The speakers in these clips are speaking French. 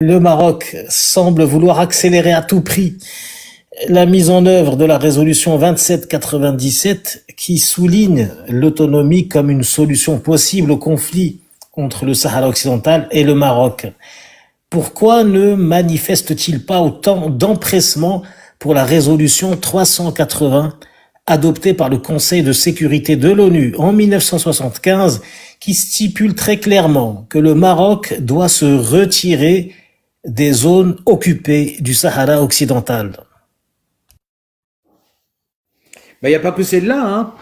Le Maroc semble vouloir accélérer à tout prix la mise en œuvre de la résolution 2797 qui souligne l'autonomie comme une solution possible au conflit entre le Sahara occidental et le Maroc. Pourquoi ne manifeste-t-il pas autant d'empressement pour la résolution 380 adoptée par le Conseil de sécurité de l'ONU en 1975 qui stipule très clairement que le Maroc doit se retirer des zones occupées du Sahara occidental? Ben, il n'y a pas que celle-là, hein.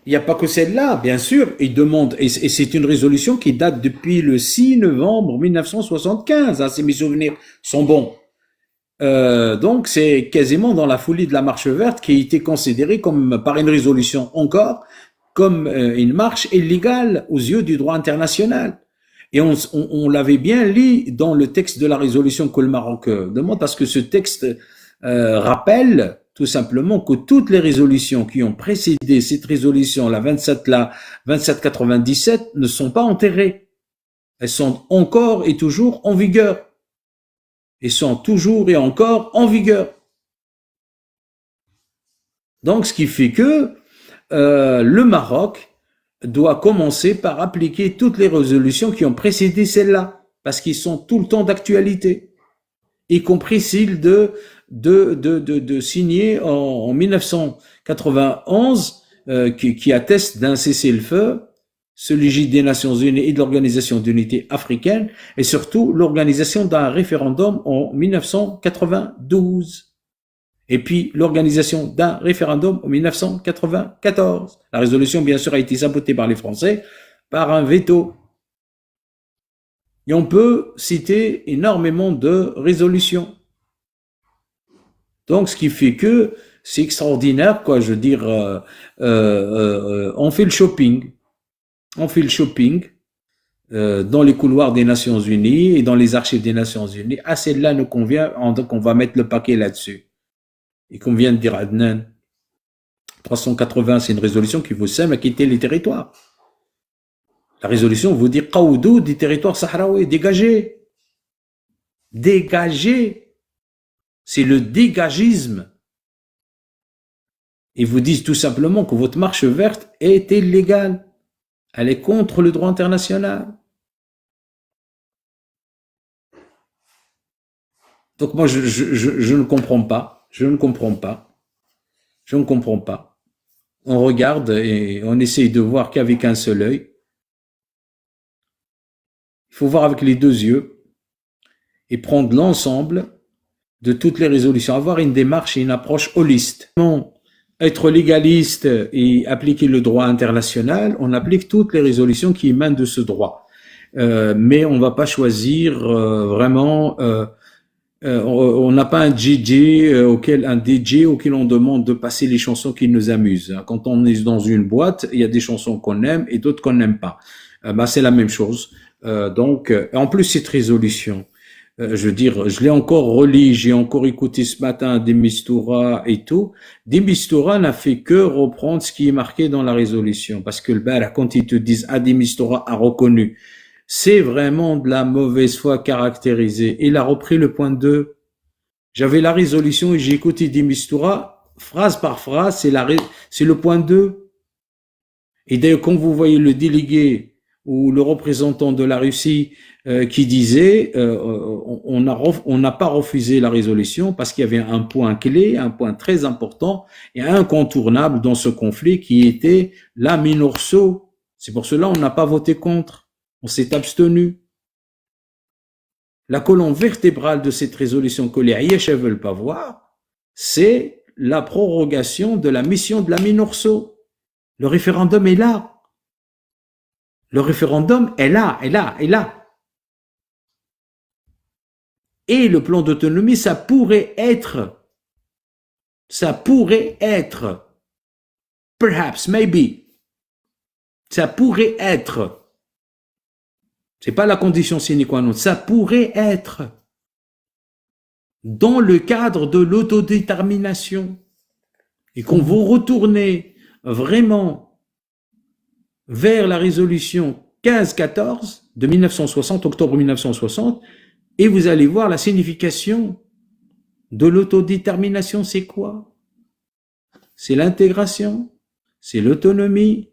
Il n'y a pas que celle-là, bien sûr. Il demande, et c'est une résolution qui date depuis le 6 novembre 1975, hein, si mes souvenirs sont bons. Donc c'est quasiment dans la folie de la marche verte qui a été considérée comme, par une résolution encore, comme une marche illégale aux yeux du droit international. Et on l'avait bien lu dans le texte de la résolution que le Maroc demande, parce que ce texte rappelle tout simplement que toutes les résolutions qui ont précédé cette résolution, la 2797, ne sont pas enterrées. Elles sont encore et toujours en vigueur. Elles sont toujours et encore en vigueur. Donc, ce qui fait que le Maroc doit commencer par appliquer toutes les résolutions qui ont précédé celle-là, parce qu'ils sont tout le temps d'actualité, y compris celle de signer en 1991 qui atteste d'un cessez-le-feu sous l'égide des Nations Unies et de l'Organisation d'unité africaine, et surtout l'organisation d'un référendum en 1992. Et puis l'organisation d'un référendum en 1994. La résolution, bien sûr, a été sabotée par les Français par un veto. Et on peut citer énormément de résolutions. Donc, ce qui fait que c'est extraordinaire, quoi. Je veux dire, on fait le shopping. On fait le shopping dans les couloirs des Nations Unies et dans les archives des Nations Unies. Ah, celle-là nous convient, donc on va mettre le paquet là-dessus. Et comme vient de dire Adnan, 380, c'est une résolution qui vous sème à quitter les territoires. La résolution vous dit Qaoudou des territoires sahraouis, dégagez. Dégagez. C'est le dégagisme. Ils vous disent tout simplement que votre marche verte est illégale. Elle est contre le droit international. Donc moi, je ne comprends pas. Je ne comprends pas. Je ne comprends pas. On regarde et on essaye de voir qu'avec un seul œil. Il faut voir avec les deux yeux et prendre l'ensemble de toutes les résolutions. Avoir une démarche et une approche holiste. Non. Être légaliste et appliquer le droit international, on applique toutes les résolutions qui émanent de ce droit. Mais on ne va pas choisir vraiment... on n'a pas un DJ auquel on demande de passer les chansons qui nous amusent. Quand on est dans une boîte, il y a des chansons qu'on aime et d'autres qu'on n'aime pas. C'est la même chose. Donc, en plus, cette résolution... je veux dire, je l'ai encore relis, j'ai encore écouté ce matin des Mistura et tout. Des Mistura n'a fait que reprendre ce qui est marqué dans la résolution. Parce que le bar, quand ils te disent des Mistura a reconnu, c'est vraiment de la mauvaise foi caractérisée. Il a repris le point 2. J'avais la résolution et j'ai écouté des Mistura, phrase par phrase, c'est le point 2. Et d'ailleurs, quand vous voyez le délégué ou le représentant de la Russie qui disait on n'a pas refusé la résolution parce qu'il y avait un point clé, un point très important et incontournable dans ce conflit qui était la MINURSO. C'est pour cela on n'a pas voté contre, on s'est abstenu. La colonne vertébrale de cette résolution que les Ayesh ne veulent pas voir, c'est la prorogation de la mission de la MINURSO. Le référendum est là. Le référendum est là, est là, est là. Et le plan d'autonomie, ça pourrait être, perhaps, maybe, ça pourrait être, c'est pas la condition sine qua non, ça pourrait être dans le cadre de l'autodétermination. Et quand vous retournez vraiment vers la résolution 1514 de 1960, octobre 1960, Et vous allez voir la signification de l'autodétermination, c'est quoi? C'est l'intégration, c'est l'autonomie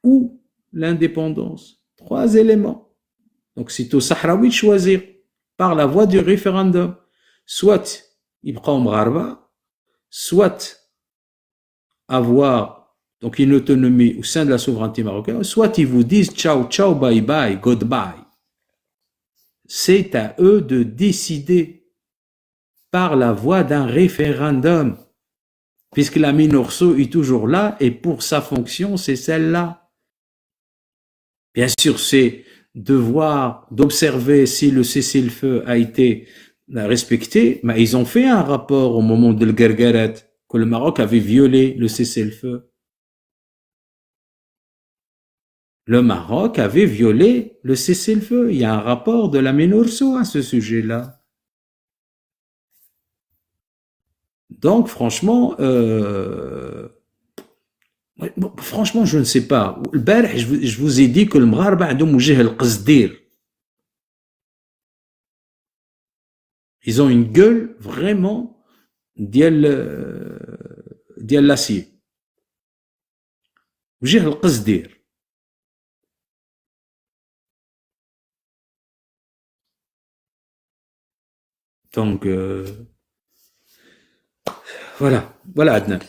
ou l'indépendance. 3 éléments. Donc c'est au Sahraoui de choisir par la voie du référendum. Soit يبقاو مغاربة, soit avoir donc une autonomie au sein de la souveraineté marocaine, soit ils vous disent ciao, ciao, bye bye, goodbye. C'est à eux de décider par la voie d'un référendum, puisque la Minurso est toujours là et pour sa fonction, c'est celle-là. Bien sûr, c'est devoir d'observer si le cessez-le-feu a été respecté, mais ils ont fait un rapport au moment de l'Gergeret que le Maroc avait violé le cessez-le-feu. Le Maroc avait violé le cessez-le-feu. Il y a un rapport de la Minurso à ce sujet-là. Donc, franchement, je ne sais pas. Je vous ai dit que le Mgharba عندهم وجه القصدير. Ils ont une gueule vraiment ديال l'acier. وجه القصدير. Donc, voilà, Adnan.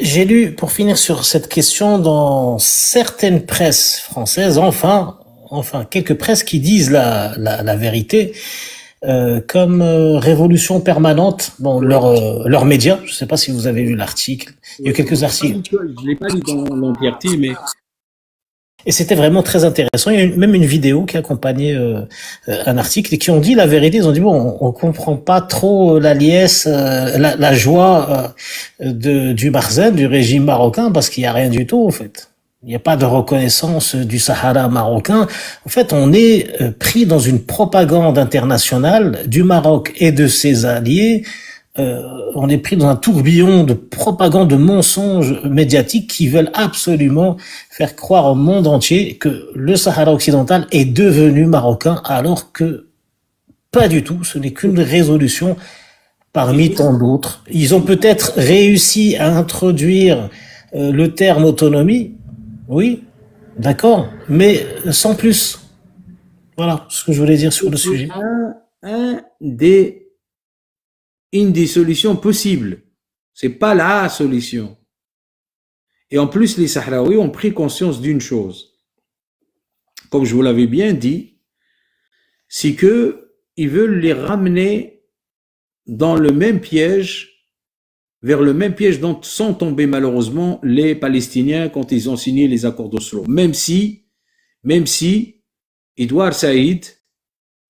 J'ai lu, pour finir sur cette question, dans certaines presses françaises, enfin, quelques presses qui disent la vérité, comme Révolution Permanente, bon, leurs médias, je ne sais pas si vous avez lu l'article, il y a eu quelques articles. Je ne l'ai pas lu dans l'entièreté, mais... Et c'était vraiment très intéressant. Il y a même une vidéo qui accompagnait un article et qui ont dit la vérité. Ils ont dit bon, on comprend pas trop la liesse, la joie du Barzen, du régime marocain, parce qu'il y a rien du tout en fait. Il n'y a pas de reconnaissance du Sahara marocain. En fait, on est pris dans une propagande internationale du Maroc et de ses alliés. On est pris dans un tourbillon de propagande, de mensonges médiatiques qui veulent absolument faire croire au monde entier que le Sahara occidental est devenu marocain, alors que pas du tout. Ce n'est qu'une résolution parmi tant d'autres. Ils ont peut-être réussi à introduire le terme autonomie, oui, d'accord, mais sans plus. Voilà ce que je voulais dire sur le sujet. Une des solutions possibles. C'est pas la solution. Et en plus, les Sahraouis ont pris conscience d'une chose. Comme je vous l'avais bien dit, c'est que ils veulent les ramener dans le même piège, vers le même piège dont sont tombés malheureusement les Palestiniens quand ils ont signé les accords d'Oslo. Même si Edouard Saïd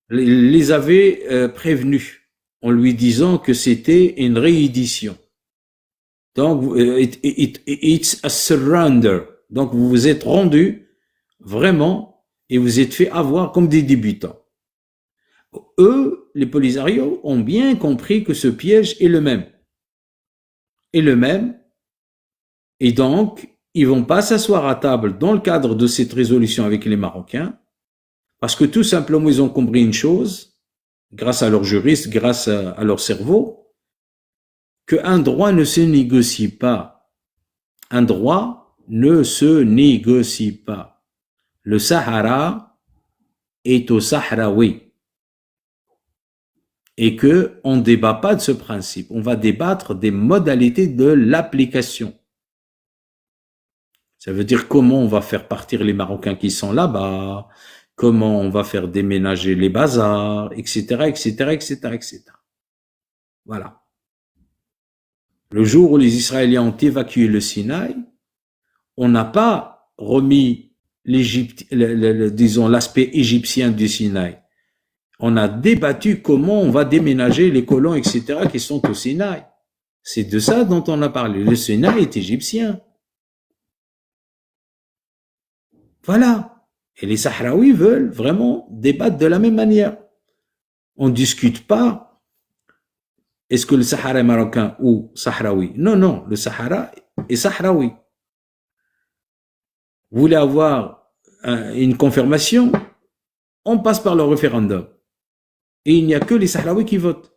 les avait prévenus en lui disant que c'était une réédition. Donc, it's a surrender. Donc, vous vous êtes rendu vraiment et vous êtes fait avoir comme des débutants. Eux, les Polisario, ont bien compris que ce piège est le même. Et donc, ils vont pas s'asseoir à table dans le cadre de cette résolution avec les Marocains, parce que tout simplement, ils ont compris une chose, grâce à leurs juristes, grâce à leur cerveau, qu'un droit ne se négocie pas. Un droit ne se négocie pas. Le Sahara est au Sahraoui. Et que on ne débat pas de ce principe. On va débattre des modalités de l'application. Ça veut dire comment on va faire partir les Marocains qui sont là-bas, comment on va faire déménager les bazars, etc. Voilà. Le jour où les Israéliens ont évacué le Sinaï, on n'a pas remis disons, l'aspect égyptien du Sinaï. On a débattu comment on va déménager les colons, etc., qui sont au Sinaï. C'est de ça dont on a parlé. Le Sinaï est égyptien. Voilà. Et les Sahraouis veulent vraiment débattre de la même manière. On ne discute pas est-ce que le Sahara est marocain ou Sahraoui. Non, le Sahara est Sahraoui. Vous voulez avoir une confirmation, on passe par le référendum. Et il n'y a que les Sahraouis qui votent.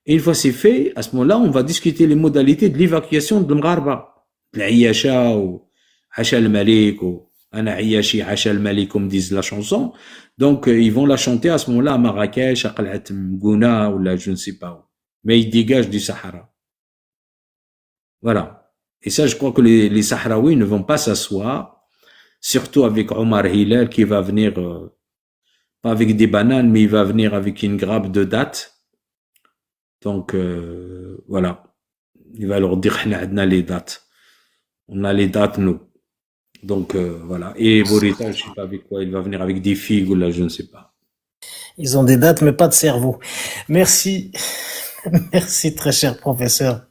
Et une fois c'est fait, à ce moment-là, on va discuter les modalités de l'évacuation de l'Mgharba. L'Aïacha ou Hacha al-Malik ou Ana Ayashi Hacha al-Malik, comme disent la chanson. Donc, ils vont la chanter à ce moment-là à Marrakech, à Qal'at Mgouna, ou là, je ne sais pas où. Mais ils dégagent du Sahara. Voilà. Et ça, je crois que les Sahraouis ne vont pas s'asseoir, surtout avec Omar Hilal qui va venir, pas avec des bananes, mais il va venir avec une grappe de dattes. Donc, voilà. Il va leur dire, on a les dates. On a les dates, nous. Donc, voilà. Et Bourita, je ne sais pas avec quoi, il va venir avec des figues ou là, je ne sais pas. Ils ont des dates, mais pas de cerveau. Merci. Merci, très cher professeur.